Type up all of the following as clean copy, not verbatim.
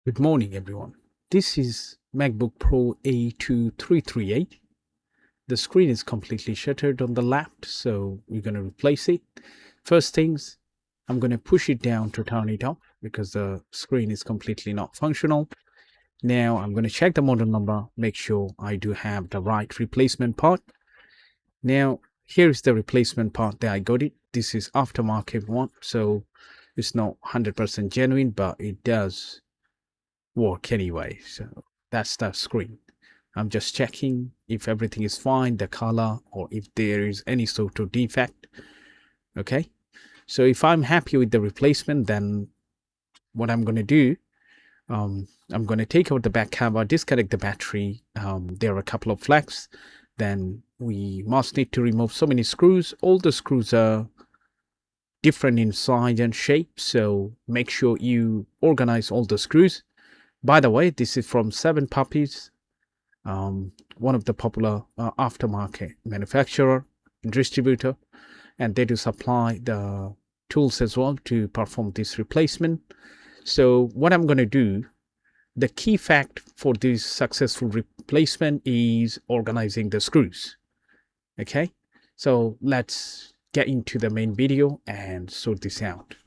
Good morning, everyone. This is MacBook Pro A2338. The screen is completely shuttered on the left, so we're going to replace it. First things, I'm going to push it down to turn it off because the screen is completely not functional. Now I'm going to check the model number, make sure I do have the right replacement part. Now here's the replacement part that I got it. This is aftermarket one, so it's not 100% genuine, but it does work anyway. So that's the screen. I'm just checking if everything is fine, the color, or if there is any sort of defect. Okay, so if I'm happy with the replacement, then what I'm going to do, I'm going to take out the back cover, disconnect the battery. There are a couple of flags. Then we must need to remove so many screws. All the screws are different in size and shape, so make sure you organize all the screws. By the way, this is from Seven Puppies, one of the popular aftermarket manufacturer, distributor, and they do supply the tools as well to perform this replacement. So what I'm going to do, the key fact for this successful replacement is organizing the screws. Okay, so let's get into the main video and sort this out.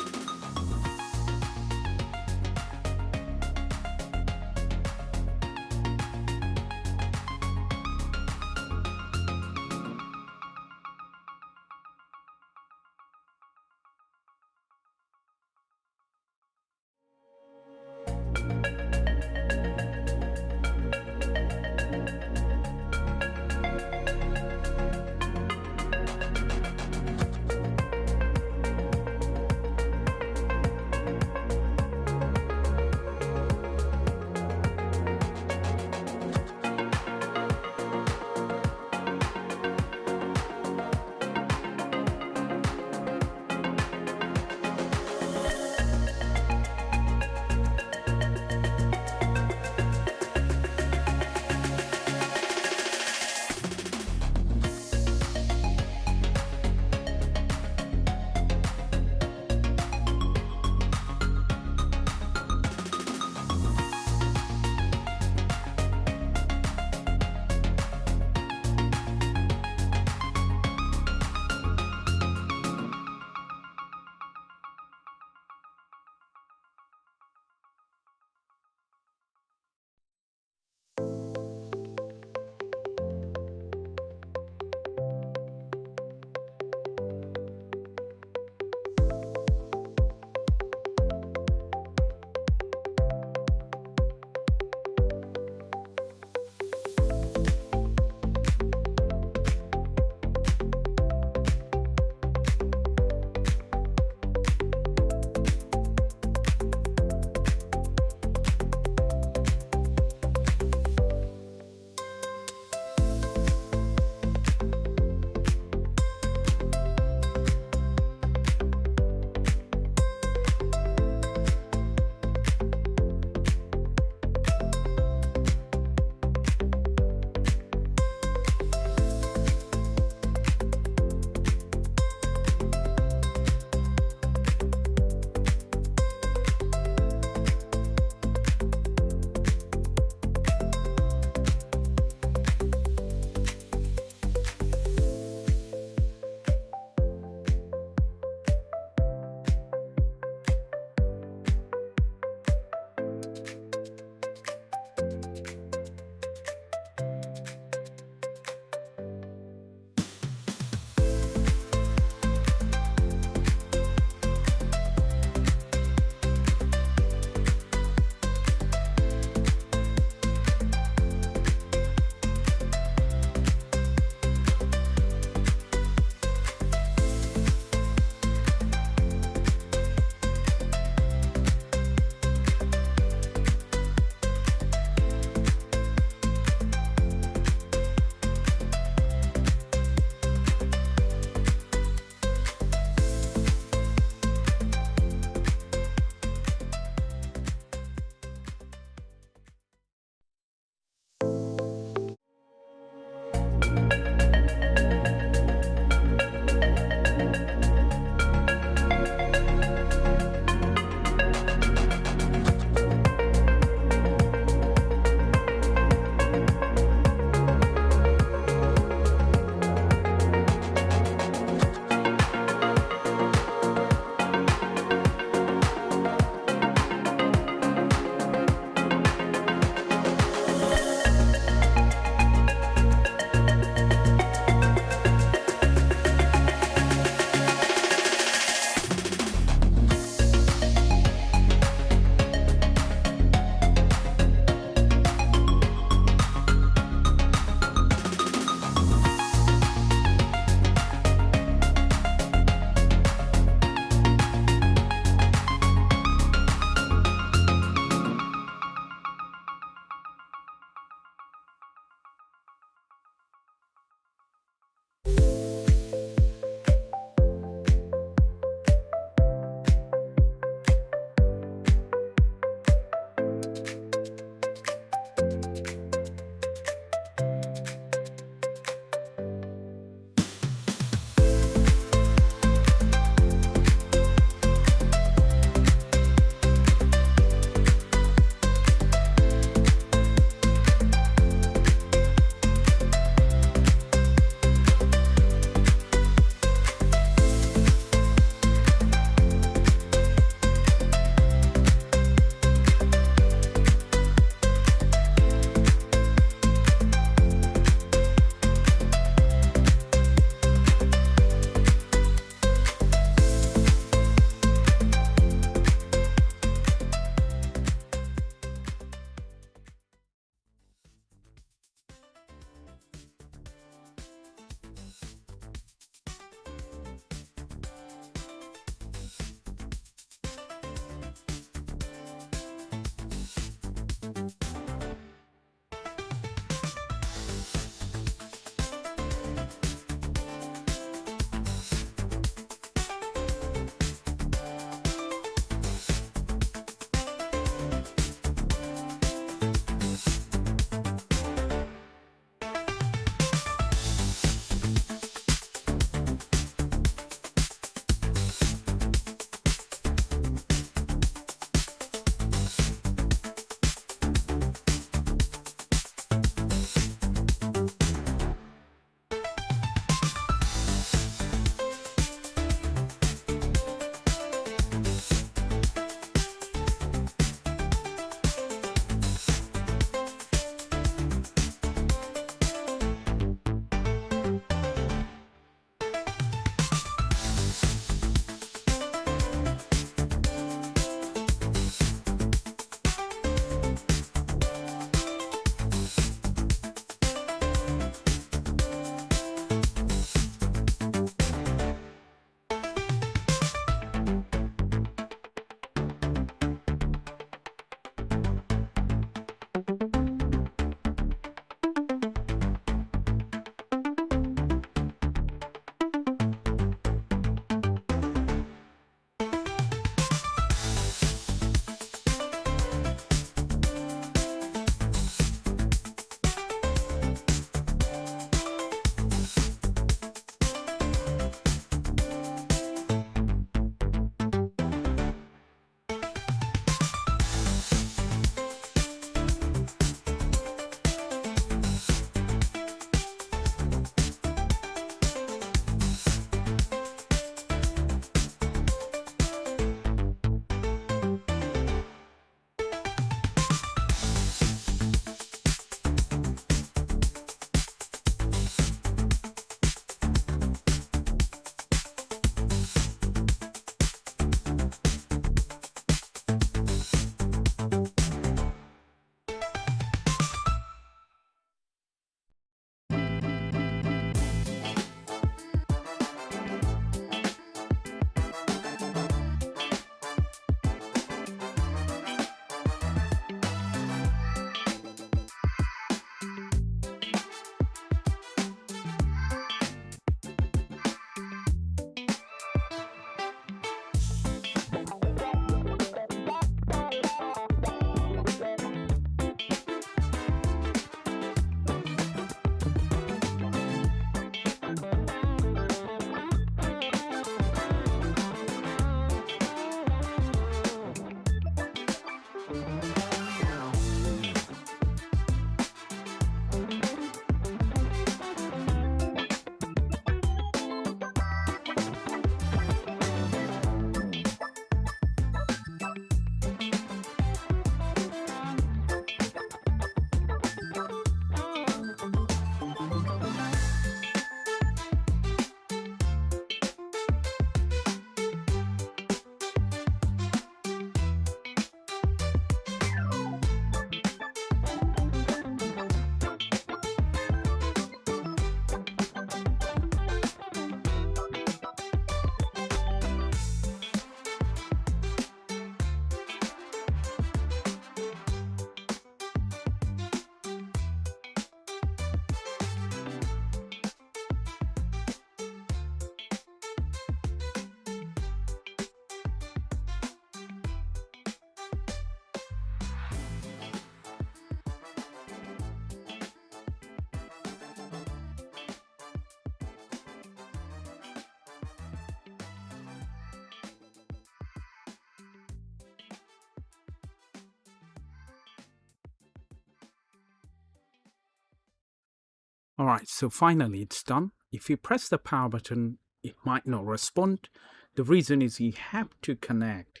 All right, so finally it's done. If you press the power button, it might not respond. The reason is you have to connect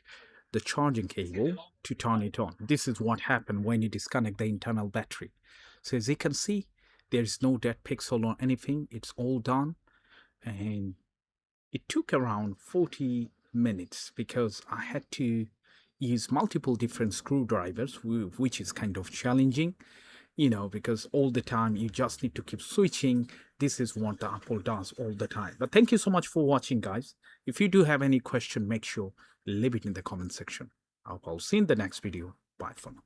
the charging cable to turn it on. This is what happened when you disconnect the internal battery. So as you can see, there's no dead pixel or anything. It's all done. And it took around 40 minutes because I had to use multiple different screwdrivers, which is kind of challenging, because all the time you just need to keep switching. This is what the Apple does all the time. But thank you so much for watching, guys. If you do have any question, make sure leave it in the comment section. I'll see you in the next video. Bye for now.